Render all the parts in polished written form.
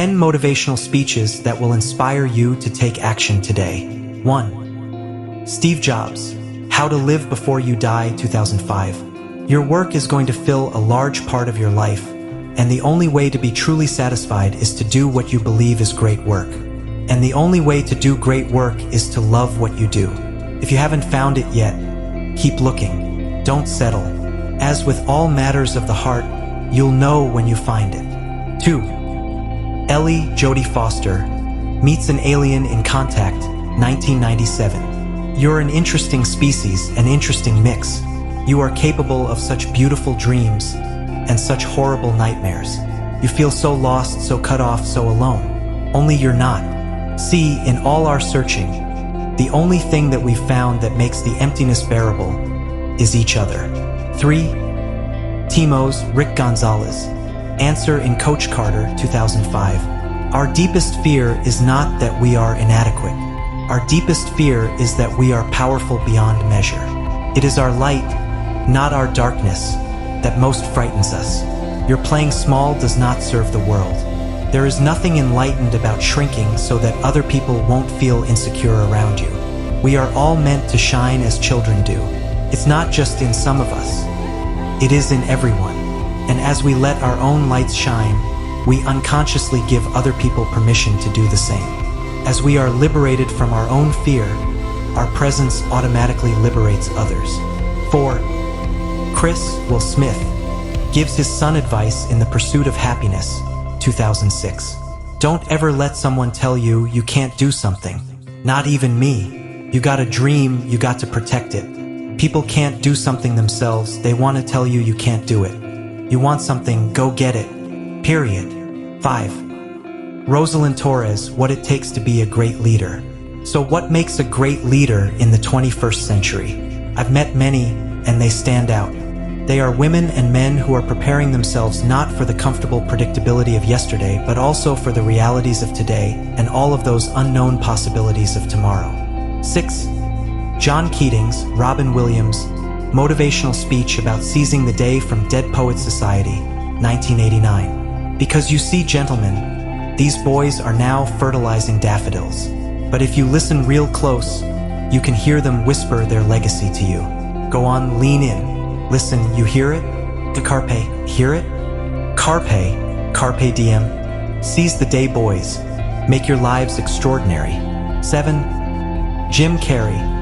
10 motivational speeches that will inspire you to take action today. 1. Steve Jobs, How to Live Before You Die, 2005. Your work is going to fill a large part of your life, and the only way to be truly satisfied is to do what you believe is great work. And the only way to do great work is to love what you do. If you haven't found it yet, keep looking. Don't settle. As with all matters of the heart, you'll know when you find it. 2. Ellie Jodie Foster, Meets an Alien in Contact, 1997. You're an interesting species, an interesting mix. You are capable of such beautiful dreams and such horrible nightmares. You feel so lost, so cut off, so alone. Only you're not. See, in all our searching, the only thing that we've found that makes the emptiness bearable is each other. 3. Timo's Rick Gonzalez, Answer in Coach Carter, 2005. Our deepest fear is not that we are inadequate. Our deepest fear is that we are powerful beyond measure. It is our light, not our darkness, that most frightens us. Your playing small does not serve the world. There is nothing enlightened about shrinking so that other people won't feel insecure around you. We are all meant to shine as children do. It's not just in some of us. It is in everyone. And as we let our own lights shine, we unconsciously give other people permission to do the same. As we are liberated from our own fear, our presence automatically liberates others. 4. Chris Will Smith gives his son advice in the pursuit of happiness, 2006. Don't ever let someone tell you you can't do something. Not even me. You got a dream, you got to protect it. People can't do something themselves, they want to tell you you can't do it. You want something, go get it. Period. 5. Rosalind Torres, What It Takes to Be a Great Leader. So what makes a great leader in the 21st century? I've met many, and they stand out. They are women and men who are preparing themselves not for the comfortable predictability of yesterday, but also for the realities of today and all of those unknown possibilities of tomorrow. 6. John Keating's Robin Williams, Motivational Speech About Seizing the Day from Dead Poets Society, 1989. Because you see, gentlemen, these boys are now fertilizing daffodils. But if you listen real close, you can hear them whisper their legacy to you. Go on, lean in. Listen, you hear it? The carpe, hear it? Carpe diem. Seize the day, boys. Make your lives extraordinary. 7. Jim Carrey,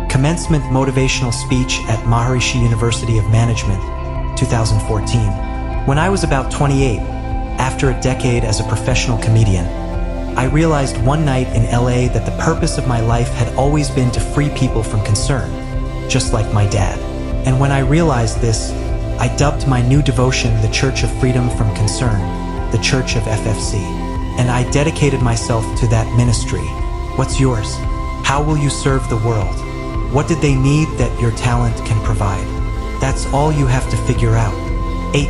Commencement Motivational Speech at Maharishi University of Management, 2014. When I was about 28, after a decade as a professional comedian, I realized one night in LA that the purpose of my life had always been to free people from concern, just like my dad. And when I realized this, I dubbed my new devotion the Church of Freedom from Concern, the Church of FFC. And I dedicated myself to that ministry. What's yours? How will you serve the world? What did they need that your talent can provide? That's all you have to figure out. 8.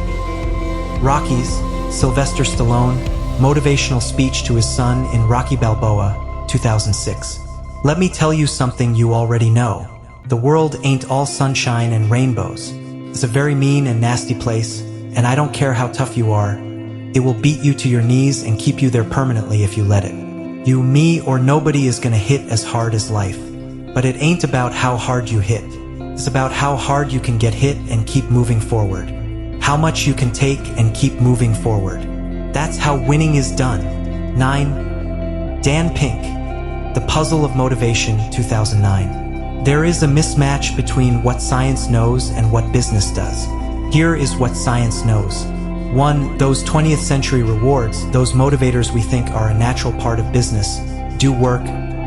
Rocky's Sylvester Stallone, Motivational Speech to his son in Rocky Balboa, 2006. Let me tell you something you already know. The world ain't all sunshine and rainbows. It's a very mean and nasty place, and I don't care how tough you are. It will beat you to your knees and keep you there permanently if you let it. You, me, or nobody is gonna hit as hard as life. But it ain't about how hard you hit. It's about how hard you can get hit and keep moving forward. How much you can take and keep moving forward. That's how winning is done. 9. Dan Pink, The Puzzle of Motivation, 2009. There is a mismatch between what science knows and what business does. Here is what science knows. 1. Those 20th century rewards, those motivators we think are a natural part of business, do work,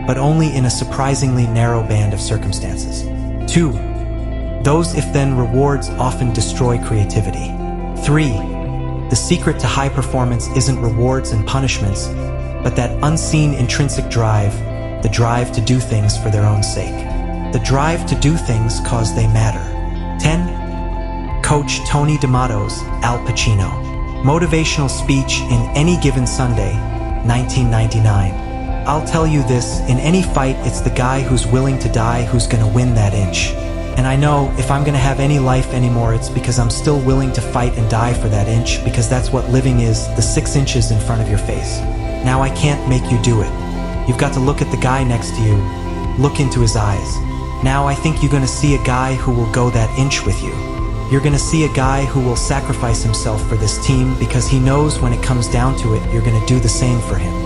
but only in a surprisingly narrow band of circumstances. 2. Those if-then rewards often destroy creativity. 3. The secret to high performance isn't rewards and punishments, but that unseen intrinsic drive, the drive to do things for their own sake. The drive to do things cause they matter. 10. Coach Tony D'Amato's Al Pacino, Motivational Speech in Any Given Sunday, 1999. I'll tell you this, in any fight, it's the guy who's willing to die who's gonna win that inch. And I know if I'm gonna have any life anymore, it's because I'm still willing to fight and die for that inch, because that's what living is, the 6 inches in front of your face. Now I can't make you do it. You've got to look at the guy next to you, look into his eyes. Now I think you're gonna see a guy who will go that inch with you. You're gonna see a guy who will sacrifice himself for this team because he knows when it comes down to it, you're gonna do the same for him.